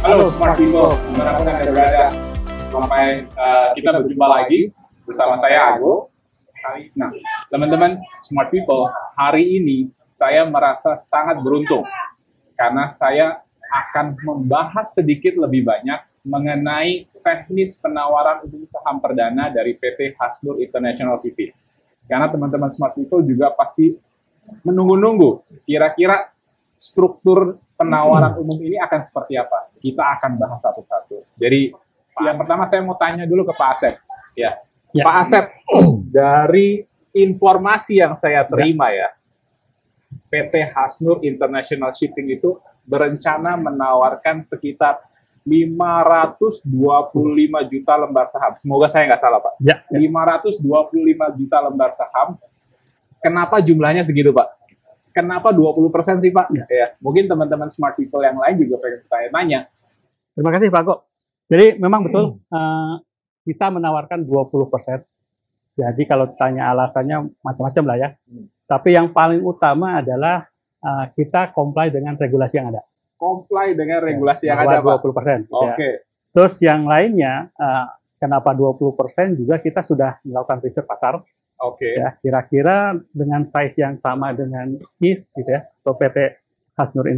Halo Smart People, dimanapun Anda berada. Sampai kita berjumpa lagi bersama saya Ago. Nah, teman-teman Smart People, hari ini saya merasa sangat beruntung karena saya akan membahas sedikit lebih banyak mengenai teknis penawaran umum saham perdana dari PT Hasnur International Shipping. Karena teman-teman Smart People juga pasti menunggu-nunggu kira-kira struktur penawaran umum ini akan seperti apa. Kita akan bahas satu-satu. Jadi yang pertama saya mau tanya dulu ke Pak Asep. Ya. Pak Asep, dari informasi yang saya terima ya, PT Hasnur International Shipping itu berencana menawarkan sekitar 525 juta lembar saham. Semoga saya nggak salah, Pak. Ya. 525 juta lembar saham. Kenapa jumlahnya segitu, Pak? Kenapa 20% sih, Pak? Ya. Mungkin teman-teman Smart People yang lain juga pengen tanya-tanya. Terima kasih, Pak Kok. Jadi memang betul kita menawarkan 20%. Jadi kalau tanya alasannya macam-macam lah ya. Tapi yang paling utama adalah kita comply dengan regulasi yang ada. Comply dengan regulasi yang ada, Pak? 20%. Gitu Oke. ya. Terus yang lainnya, kenapa 20% juga kita sudah melakukan riset pasar. Oke. Ya, kira-kira dengan size yang sama dengan KIS gitu ya, atau PT Hasnur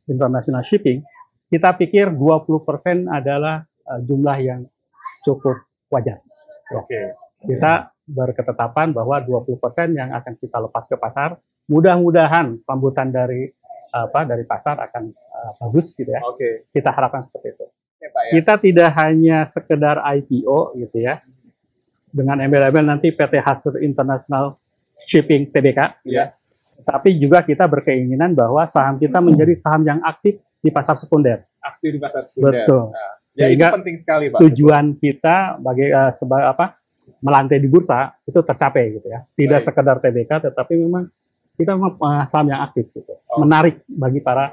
International Shipping, kita pikir 20% adalah jumlah yang cukup wajar. Oke. Kita berketetapan bahwa 20% yang akan kita lepas ke pasar, mudah-mudahan sambutan dari pasar akan bagus gitu ya. Oke. Kita harapkan seperti itu. Oke, Pak, ya. Kita tidak hanya sekedar IPO gitu ya. Dengan embel-embel nanti PT Hasnur International Shipping Tbk, Ya. tapi juga kita berkeinginan bahwa saham kita menjadi saham yang aktif di pasar sekunder. Aktif di pasar sekunder. Betul. Nah, ya, itu Sehingga penting sekali, Pak. tujuan kita melantai di bursa itu tercapai gitu ya. Tidak Baik. sekedar Tbk, tetapi memang kita saham yang aktif gitu. Menarik bagi para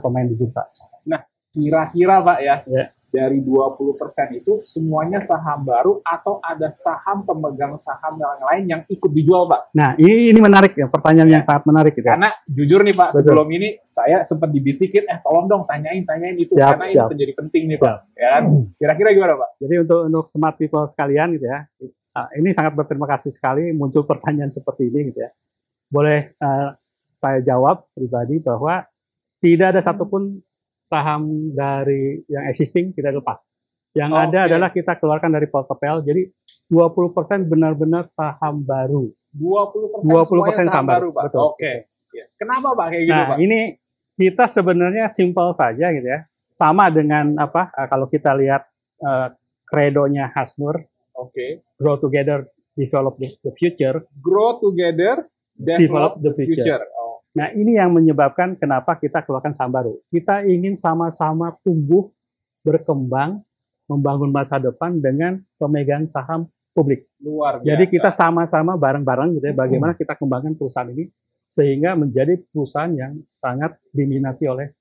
pemain di bursa. Nah, kira-kira, Pak ya, Ya. dari 20% itu semuanya saham baru atau ada saham pemegang saham yang lain yang ikut dijual, Pak? Nah, ini menarik ya, pertanyaan yang sangat menarik gitu ya. Karena jujur nih, Pak, Betul. sebelum ini saya sempat dibisikin, tolong dong tanyain itu, Siap, karena siap. itu menjadi penting nih, Pak. Ya kan? Kira-kira gimana, Pak? Jadi untuk Smart People sekalian gitu ya, ini sangat berterima kasih sekali muncul pertanyaan seperti ini gitu ya. Boleh saya jawab pribadi bahwa tidak ada satupun saham dari yang existing kita lepas. Yang ada adalah kita keluarkan dari portfolio. Jadi 20% benar-benar saham baru. 20% saham baru, Pak. Betul. Oke. Ya. Kenapa, Pak, kayak gitu, Nah, Pak? ini kita sebenarnya simple saja gitu ya. Sama dengan kalau kita lihat kredonya Hasnur, Oke. grow together, develop the future. Grow together, develop the future. Nah, ini yang menyebabkan kenapa kita keluarkan saham baru. Kita ingin sama-sama tumbuh, berkembang, membangun masa depan dengan pemegang saham publik. Luar biasa. Jadi kita sama-sama bareng-bareng gitu ya, bagaimana kita kembangkan perusahaan ini sehingga menjadi perusahaan yang sangat diminati oleh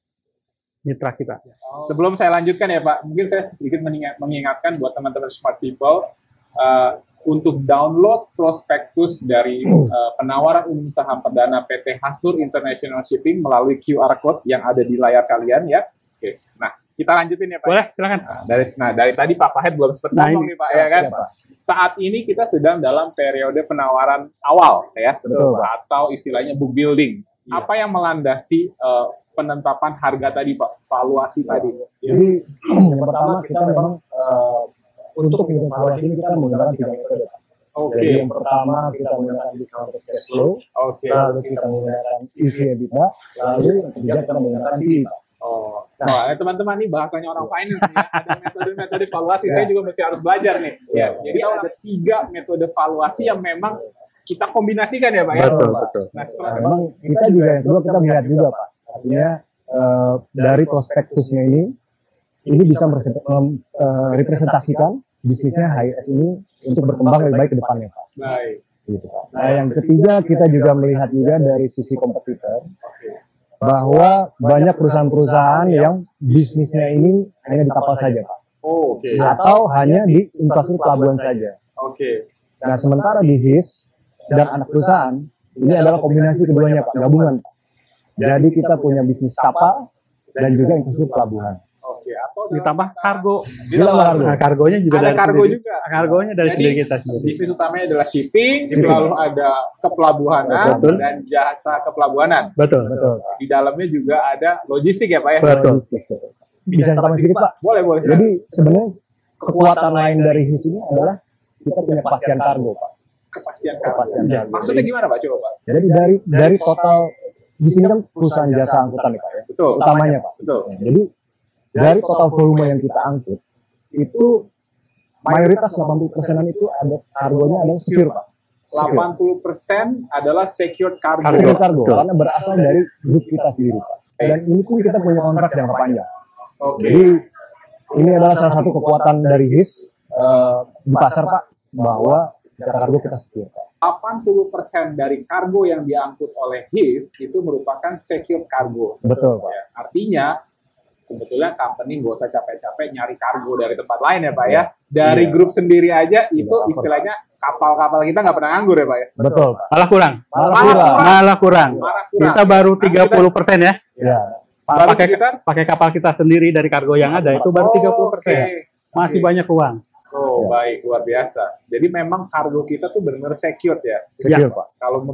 mitra kita. Sebelum saya lanjutkan ya, Pak, mungkin saya sedikit mengingatkan buat teman-teman Smart People untuk download prospektus dari penawaran umum saham perdana PT Hasnur International Shipping melalui QR Code yang ada di layar kalian ya. Oke. Nah, kita lanjutin ya, Pak. Boleh, silakan. Dari tadi Pak Pahed belum sempat ngomong nih, Pak, ya kan? Siapa? Saat ini kita sedang dalam periode penawaran awal ya, Betul, Pak. atau istilahnya book building. Iya. Apa yang melandasi penetapan harga tadi, Pak? Valuasi tadi. Jadi yang pertama kita memang untuk menghitung valuasi ini kita menggunakan 3 metode. Oke. Jadi yang pertama kita menggunakan discounted cash flow, Oke. lalu kita menggunakan EV/EBITDA, lalu yang ketiga kita menggunakan PE. Oh, nah, teman-teman nih bahasanya orang finance nih, ya. Ada metode-metode valuasi. Saya juga mesti harus belajar nih. Ya, jadi ada 3 metode valuasi yang memang kita kombinasikan ya, Pak ya. Betul, betul. Nah, setelah Memang kita juga yang kedua kita melihat juga Pak, artinya dari prospektusnya ini bisa merepresentasikan bisnisnya HIS ini untuk berkembang lebih baik ke depannya Pak. baik. Gitu, Pak. Nah yang ketiga kita juga melihat juga dari sisi kompetitor bahwa banyak perusahaan-perusahaan yang bisnisnya ini hanya di kapal saja Pak, Oh, oke. atau hanya di infrastruktur pelabuhan saja. Oke. Nah sementara di HIS dan anak perusahaan ini adalah kombinasi keduanya Pak, gabungan Pak. Jadi kita punya bisnis kapal dan juga infrastruktur pelabuhan. Oke. ditambah kargo. Ditambah kargo. Nah, kargonya juga Ada dari kargo sendiri. juga. Kargonya dari Jadi, sendiri kita sendiri. Bisnis utamanya adalah shipping, Shipping. lalu ada kepelabuhanan Betul. dan jasa kepelabuhanan. Betul. Betul. Di dalamnya juga ada logistik ya Pak ya? Betul. Bisa saya tambah sedikit Pak? Boleh, boleh. Jadi sebenarnya kekuatan lain dari HIS ini adalah kita punya kepastian kargo Pak. kepastian Kepastian kargo. kargo. Maksudnya gimana Pak? Coba Pak. Jadi dari total di sini kan perusahaan jasa angkutan nih Pak ya. Betul. Utamanya Pak. Betul. Jadi dari total volume yang kita angkut itu mayoritas 80%-an itu ada kargonya adalah secure Pak. Secure. 80% adalah secured cargo. Secure cargo Betul. karena berasal dari grup kita sendiri Pak. Dan ini pun kita punya kontrak jangka panjang. Oke. Jadi ini adalah salah satu kekuatan dari HIS di pasar Pak, bahwa secara kargo kita secure Pak. 80% dari kargo yang diangkut oleh HIS itu merupakan secured cargo. Betul Pak. Ya, artinya sebetulnya company nggak usah capek-capek nyari kargo dari tempat lain ya Pak ya. Dari Iya. grup sendiri aja itu cover. istilahnya kapal-kapal kita nggak pernah nganggur ya Pak ya. Betul Pak. Malah kurang. Malah kurang. Malah kurang. Marah kurang. Kita baru 30% ya. Ya. baru Pakai sekitar pakai kapal kita sendiri dari kargo yang ada itu baru 30%. Oke. Masih banyak uang. Oh, Ya. baik, luar biasa. Jadi memang kargo kita tuh benar-benar secured ya. Secure Pak. Kalau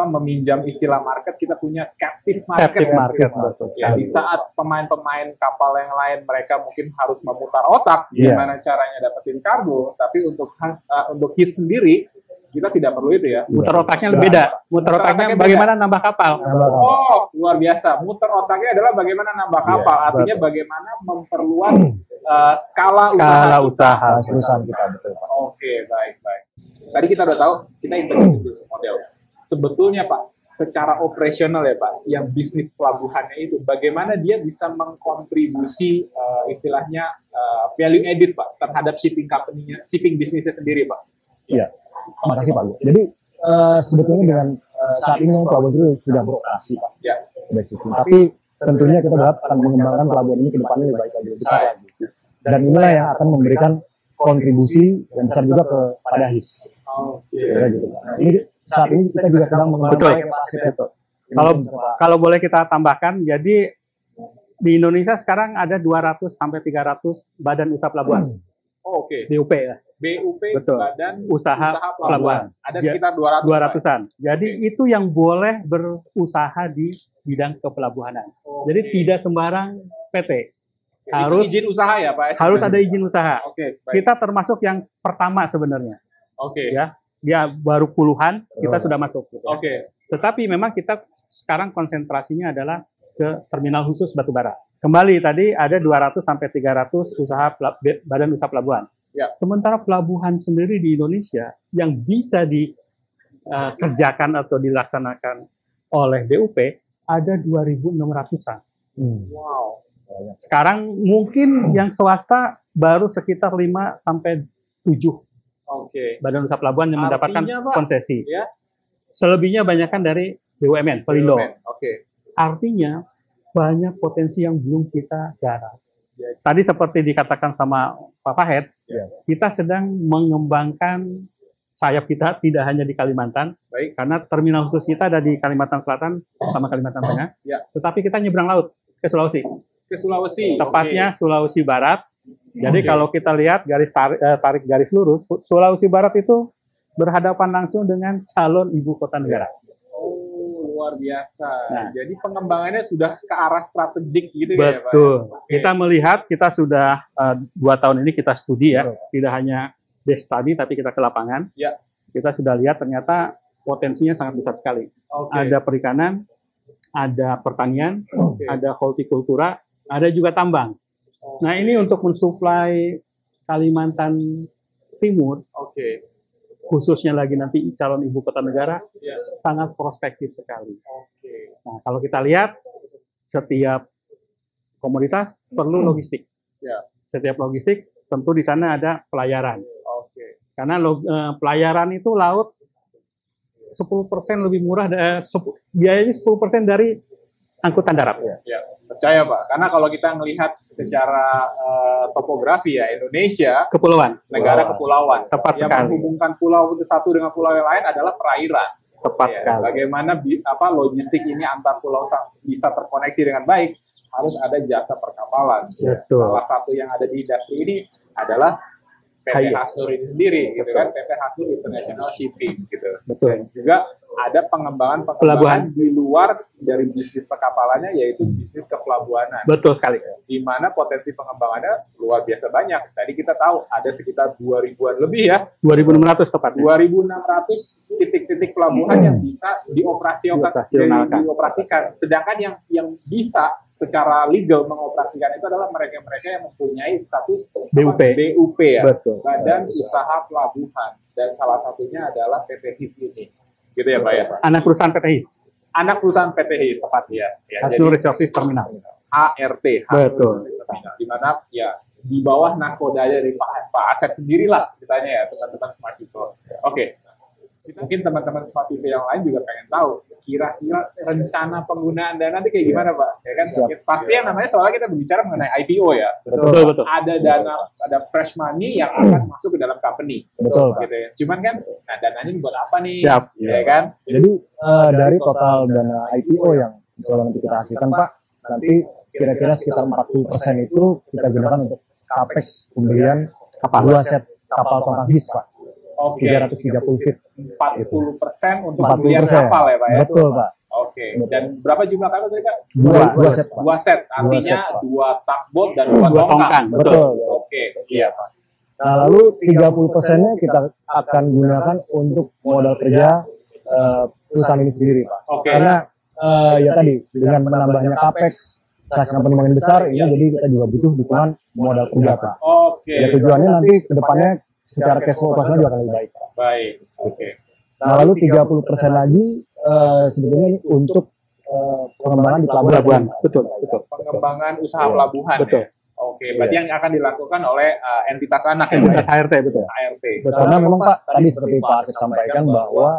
meminjam istilah market, kita punya captive market. Captive ya. market, betul Ya, sekali. di saat pemain-pemain kapal yang lain mereka mungkin harus memutar otak Iya. gimana caranya dapetin kargo, tapi untuk HIS sendiri kita tidak perlu itu ya. Muter otaknya lebih beda. Muter otaknya otaknya bagaimana nambah kapal. Nambah kapal. Oh, luar biasa. Muter otaknya adalah bagaimana nambah kapal. Artinya bagaimana memperluas skala usaha. Salah perusahaan kita betul Pak. Oke, baik. Tadi kita udah tahu kita integrated business model. Sebetulnya Pak, secara operasional ya Pak, yang bisnis pelabuhannya itu bagaimana dia bisa mengkontribusi istilahnya value added Pak terhadap shipping company-nya, shipping bisnisnya sendiri Pak. Iya. Makasih Pak. Jadi sebetulnya dengan saat ini pelabuhan itu sudah beroperasi Pak. Ya. Sudah sistem. Tapi tentunya kita berharap akan mengembangkan pelabuhan ini ke depannya lebih baik lagi, lebih besar lagi. Dan inilah yang akan memberikan kontribusi yang besar juga kepada HIS. Oke. Kira gitu Pak. Ini saat ini kita juga sedang mengembangkan Betul. kapasitas itu. Kalau boleh kita tambahkan, jadi di Indonesia sekarang ada 200 sampai 300 badan usaha pelabuhan. Oh, oke. BUP ya. BUP Betul. Badan Usaha Pelabuhan. Ada Ya, sekitar 200. 200-an. Jadi itu yang boleh berusaha di bidang kepelabuhanan. Oke. Jadi tidak sembarang PT. Itu Harus izin usaha ya Pak? harus ada izin usaha. Oke, baik. Kita termasuk yang pertama sebenarnya. Oke. Ya, dia baru puluhan kita sudah masuk. Gitu ya. Oke. Tetapi memang kita sekarang konsentrasinya adalah ke terminal khusus batubara. Kembali tadi ada 200 sampai 300 badan usaha pelabuhan. Ya. Sementara pelabuhan sendiri di Indonesia yang bisa dikerjakan atau dilaksanakan oleh BUP ada 2.600-an. Wow. Sekarang mungkin yang swasta baru sekitar 5 sampai 7 Oke. badan usaha pelabuhan yang mendapatkan Artinya, Pak, konsesi. ya. Selebihnya banyakkan dari BUMN, Pelindo. Oke. Artinya banyak potensi yang belum kita garap. Ya. Tadi seperti dikatakan sama Pak Fahed, Ya. kita sedang mengembangkan sayap kita tidak hanya di Kalimantan, Baik. karena terminal khusus kita ada di Kalimantan Selatan sama Kalimantan Tengah, Ya. tetapi kita nyebrang laut ke Sulawesi, Ke Sulawesi. tepatnya Sulawesi Barat. Jadi Oke. kalau kita lihat tarik garis lurus, Sulawesi Barat itu berhadapan langsung dengan calon ibu kota negara. Oh, luar biasa. Nah. Jadi pengembangannya sudah ke arah strategik gitu ya, Pak? Betul. Oke. Kita melihat, kita sudah 2 tahun ini kita studi ya, Betul. tidak hanya desk study tapi kita ke lapangan. Ya. Kita sudah lihat ternyata potensinya sangat besar sekali. Oke. Ada perikanan, ada pertanian, Oke. ada hortikultura, ada juga tambang. Oke. Nah ini untuk mensuplai Kalimantan Timur, Oke. khususnya lagi nanti calon ibu kota negara, Ya. sangat prospektif sekali. Oke. Nah, kalau kita lihat, setiap komoditas perlu logistik. Ya. Setiap logistik, tentu di sana ada pelayaran. Oke. Karena pelayaran itu laut 10% lebih murah, biayanya 10% dari angkutan darat. Ya, percaya Pak. Karena kalau kita melihat secara topografi ya, Indonesia Kepulauan, negara kepulauan. Tepat Yang sekali. menghubungkan pulau satu dengan pulau yang lain adalah perairan. tepat Ya, sekali. bagaimana logistik ini antar pulau bisa terkoneksi dengan baik harus ada jasa perkapalan. Betul. Salah satu yang ada di industri ini adalah PT Hasur ini sendiri, gitu kan, PT Hasur International Shipping, gitu. Betul. Dan juga ada pengembangan Pelabuhan. di luar dari bisnis perkapalannya, yaitu bisnis kepelabuhanan. Betul sekali. Di mana potensi pengembangannya luar biasa banyak. Tadi kita tahu ada sekitar 2.000-an lebih ya, 2.600 tepatnya. 2.600 titik-titik pelabuhan yang bisa dioperasikan. Sedangkan yang bisa secara legal mengoperasikan itu adalah mereka-mereka yang mempunyai status BUP ya, Betul. Badan Usaha Pelabuhan, dan salah satunya adalah PT HIS ini, gitu ya Pak ya. Anak perusahaan PT HIS, Anak perusahaan PT HIS, tepat ya. Hasur Resources Terminal. ART, Betul. di mana ya di bawah nakodanya dari Pak Asep sendirilah ceritanya ya, teman-teman Smart People. Oke. Mungkin teman-teman Smart People yang lain juga pengen tahu kira-kira rencana penggunaan dana nanti kayak gimana Pak? Ya kan? Pasti yang namanya soalnya kita berbicara mengenai IPO ya. Betul. Ada dana, ada fresh money yang akan masuk ke dalam company. Betul, Pak. Gitu ya. Cuman kan, nah dananya buat apa nih? Siap. Ya kan? Jadi dari total dana IPO yang coba nanti kita hasilkan Pak, nanti kira-kira sekitar 40% itu kita gunakan untuk capex pembelian dua set kapal tongkang HIS Pak. Oke. 330 feet. 40% untuk 40%. pembelian kapal ya Pak ya? Betul Pak. Oke. Dan berapa jumlah kapal tadi Kak? Dua set Pak. 2 set. Artinya set, Pak. 2 tugboat dan 2 Dua tongkang. tongkang. Betul. Oke. Iya Pak. Nah, lalu 30%-nya kita akan gunakan untuk modal kerja perusahaan ini sendiri Pak. Oke. Karena ya tadi dengan menambahnya capex, size company makin besar, ini jadi kita juga butuh dukungan modal kerja Pak. Oke. Ya tujuannya nanti ke depannya secara cash flow operasional juga akan lebih baik. Baik. Oke. Nah, lalu 30% lagi sebetulnya ini untuk pengembangan di pelabuhan. Betul. Pengembangan usaha pelabuhan. Betul. Ya? Oke. Berarti yang akan dilakukan oleh entitas anak ya Pak? Entitas ART, betul. ART. Karena memang Pak, tadi seperti Pak Asep sampaikan bahwa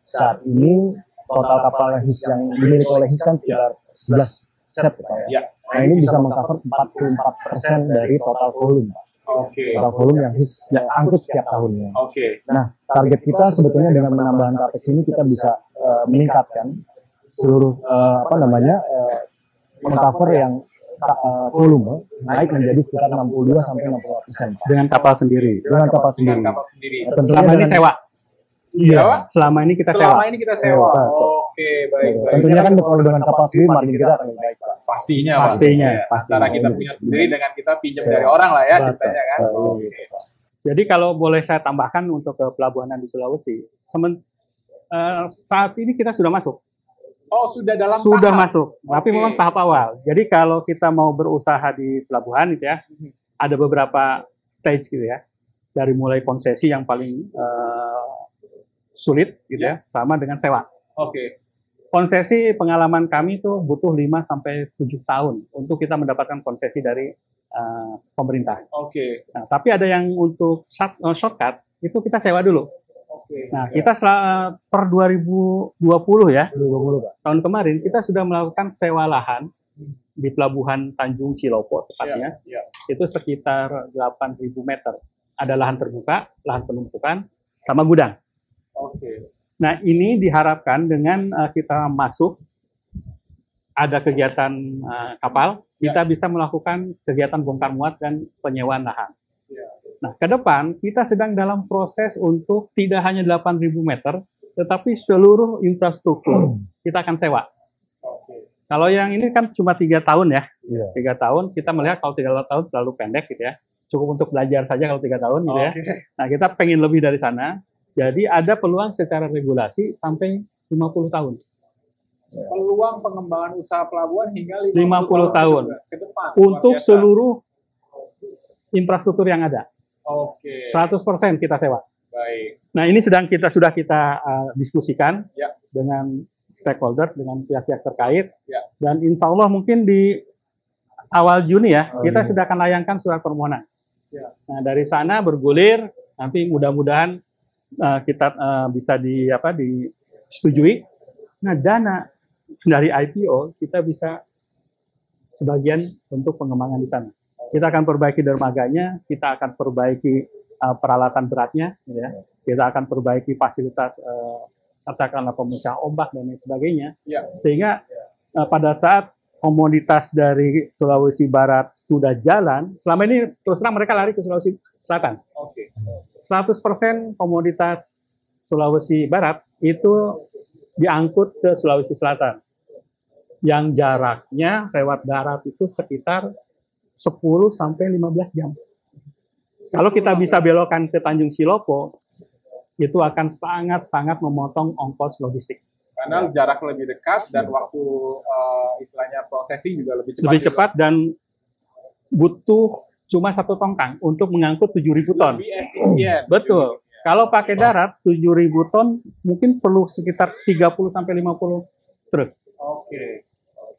saat ini total kapal HIS yang dimiliki oleh HIS kan sekitar 11 set Pak ya. Ya. Nah, ini bisa mengcover 44% dari total volume. Oke. Total volume yang HIS yang angkut setiap tahunnya. Oke. Nah, target kita sebetulnya dengan penambahan capex ini kita bisa meningkatkan seluruh mengcover yang volume naik menjadi sekitar 62 sampai 65%. Dengan kapal sendiri. Dengan kapal sendiri. Dengan kapal sendiri. Tentunya Selama ini dengan- sewa. Iya. Selama ini kita sewa. Selama ini kita sewa. Sewa. Oke, baik. Tentunya kan kalau dengan kapal sendiri margin kita akan lebih baik Pak. Pastinya. Pastinya. Antara kita punya sendiri dengan kita pinjam dari orang lah ya ceritanya kan. Oke. Jadi kalau boleh saya tambahkan untuk ke pelabuhanan di Sulawesi, saat ini kita sudah masuk. Oh, sudah dalam Sudah tahap. masuk, tapi Oke. memang tahap awal. Jadi kalau kita mau berusaha di pelabuhan gitu ya, ada beberapa stage gitu ya. Dari mulai konsesi yang paling sulit gitu ya, sama dengan sewa. Oke. Konsesi pengalaman kami itu butuh 5 sampai 7 tahun untuk kita mendapatkan konsesi dari pemerintah. Oke. Nah, tapi ada yang untuk shortcut itu kita sewa dulu. Oke. Nah, kita per 2020 ya, 2020 Pak. tahun kemarin kita sudah melakukan sewa lahan di Pelabuhan Tanjung Cilopo tepatnya. Ya. Itu sekitar 8.000 meter. Ada lahan terbuka, lahan penumpukan, sama gudang. Oke. Nah, ini diharapkan dengan kita masuk, ada kegiatan kapal, kita bisa melakukan kegiatan bongkar muat dan penyewaan lahan. Ya. Nah, ke depan kita sedang dalam proses untuk tidak hanya 8.000 meter, tetapi seluruh infrastruktur kita akan sewa. Oke. Kalau yang ini kan cuma 3 tahun ya, Iya. 3 tahun, kita melihat kalau 3 tahun terlalu pendek gitu ya, cukup untuk belajar saja kalau 3 tahun gitu ya. Oke. Nah, kita pengen lebih dari sana, jadi ada peluang secara regulasi sampai 50 tahun. Peluang pengembangan usaha pelabuhan hingga 50 tahun. ke depan. Untuk Luar biasa. seluruh infrastruktur yang ada, Oke. 100% kita sewa. Baik. Nah, ini sudah kita diskusikan Ya. dengan stakeholder, dengan pihak-pihak terkait, Ya. dan insya Allah mungkin di awal Juni ya, Awal kita Juni. sudah akan layangkan surat permohonan. Siap. Nah, dari sana bergulir, nanti mudah-mudahan kita bisa disetujui. Nah, dana dari IPO kita bisa sebagian untuk pengembangan di sana. Kita akan perbaiki dermaganya, kita akan perbaiki peralatan beratnya, gitu ya. Kita akan perbaiki fasilitas katakanlah pemecah ombak dan lain sebagainya, Ya. sehingga pada saat komoditas dari Sulawesi Barat sudah jalan, selama ini terus terang mereka lari ke Sulawesi Selatan. Oke. 100% komoditas Sulawesi Barat itu diangkut ke Sulawesi Selatan. Yang jaraknya lewat darat itu sekitar 10 sampai 15 jam. Kalau kita bisa belokkan ke Tanjung Silopo, itu akan sangat-sangat memotong ongkos logistik. Karena jarak lebih dekat dan waktu istilahnya processing juga lebih cepat. Lebih cepat dan butuh cuma 1 tongkang untuk mengangkut 7.000 ton. Lebih efisien. Betul. Kalau pakai darat 7.000 ton mungkin perlu sekitar 30 sampai 50 truk. Oke.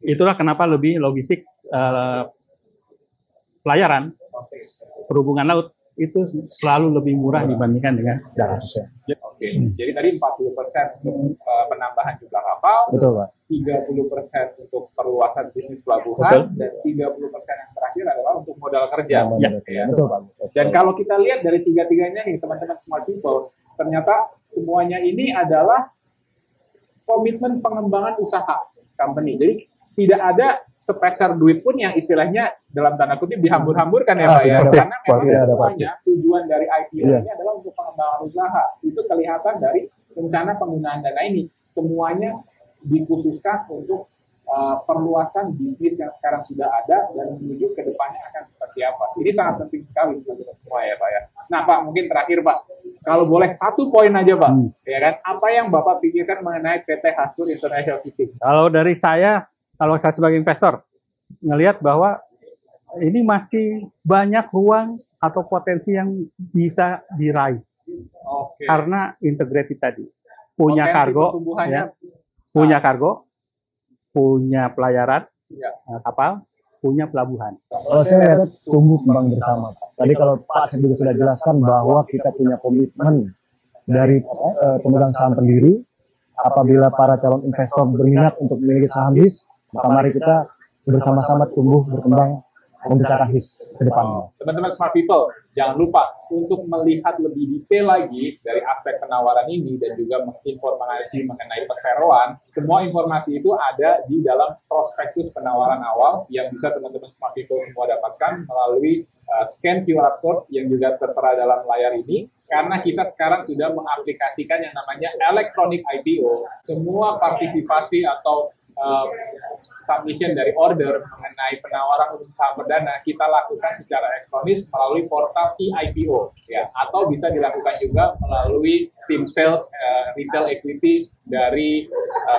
Itulah kenapa lebih logistik pelayaran perhubungan laut itu selalu lebih murah dibandingkan dengan darat. Oke. Jadi tadi 40% untuk penambahan jumlah kapal, Betul, Pak. 30% untuk perluasan bisnis pelabuhan, dan 30% yang terakhir adalah untuk modal kerja. Ya, betul, Pak. Dan kalau kita lihat dari tiga-tiganya nih, teman-teman smart people, ternyata semuanya ini adalah komitmen pengembangan usaha company. Jadi tidak ada sepeser duit pun yang istilahnya dalam tanda kutip dihambur-hamburkan ya Pak ya. persis, Karena memang persis. semuanya tujuan dari IPO Iya. ini adalah untuk pengembangan usaha. Itu kelihatan dari rencana penggunaan dana ini. Semuanya dikhususkan untuk perluasan bisnis yang sekarang sudah ada dan menuju ke depannya akan seperti apa. Ini sangat penting sekali teman-teman semua ya Pak ya. Nah Pak, mungkin terakhir Pak, kalau boleh 1 poin aja Pak, ya kan? Apa yang Bapak pikirkan mengenai PT Hastur International Shipping? Kalau dari saya, kalau saya sebagai investor ngelihat bahwa ini masih banyak ruang atau potensi yang bisa diraih Oke. karena integrated tadi. Punya Potensi kargo, pertumbuhannya ya, punya kargo, punya pelayaran Ya. kapal, punya pelabuhan. Kalau saya lihat tumbuh kembang bersama. Tadi kalau Pak juga sudah jelaskan bahwa kita punya komitmen dari pemegang saham pendiri, apabila para calon investor berminat untuk memiliki saham HIS, maka mari kita bersama-sama tumbuh, berkembang, membesarkan HIS ke depannya. Teman-teman smart people, jangan lupa untuk melihat lebih detail lagi dari aspek penawaran ini dan juga informasi mengenai perseroan. Semua informasi itu ada di dalam prospektus penawaran awal yang bisa teman-teman smart people semua dapatkan melalui scan QR code yang juga tertera dalam layar ini. Karena kita sekarang sudah mengaplikasikan yang namanya electronic IPO. Semua partisipasi atau submission dari order mengenai penawaran untuk saham perdana kita lakukan secara elektronis melalui portal e-IPO ya, atau bisa dilakukan juga melalui tim sales retail equity dari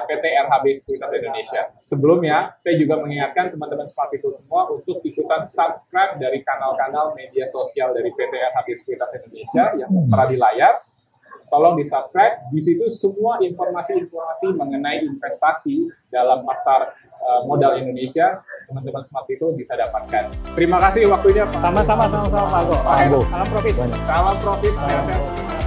PT RHB Sekuritas Indonesia. Sebelumnya, saya juga mengingatkan teman-teman smart people semua untuk ikutan subscribe dari kanal-kanal media sosial dari PT RHB Sekuritas Indonesia yang tertera di layar. Tolong di-subscribe, di situ semua informasi-informasi mengenai investasi dalam pasar modal Indonesia, teman-teman smart itu bisa dapatkan. Terima kasih waktunya Pak. Sama-sama Pak Algo. Pak Heru. Salam profit. Salam profit. Sehat-sehat semua.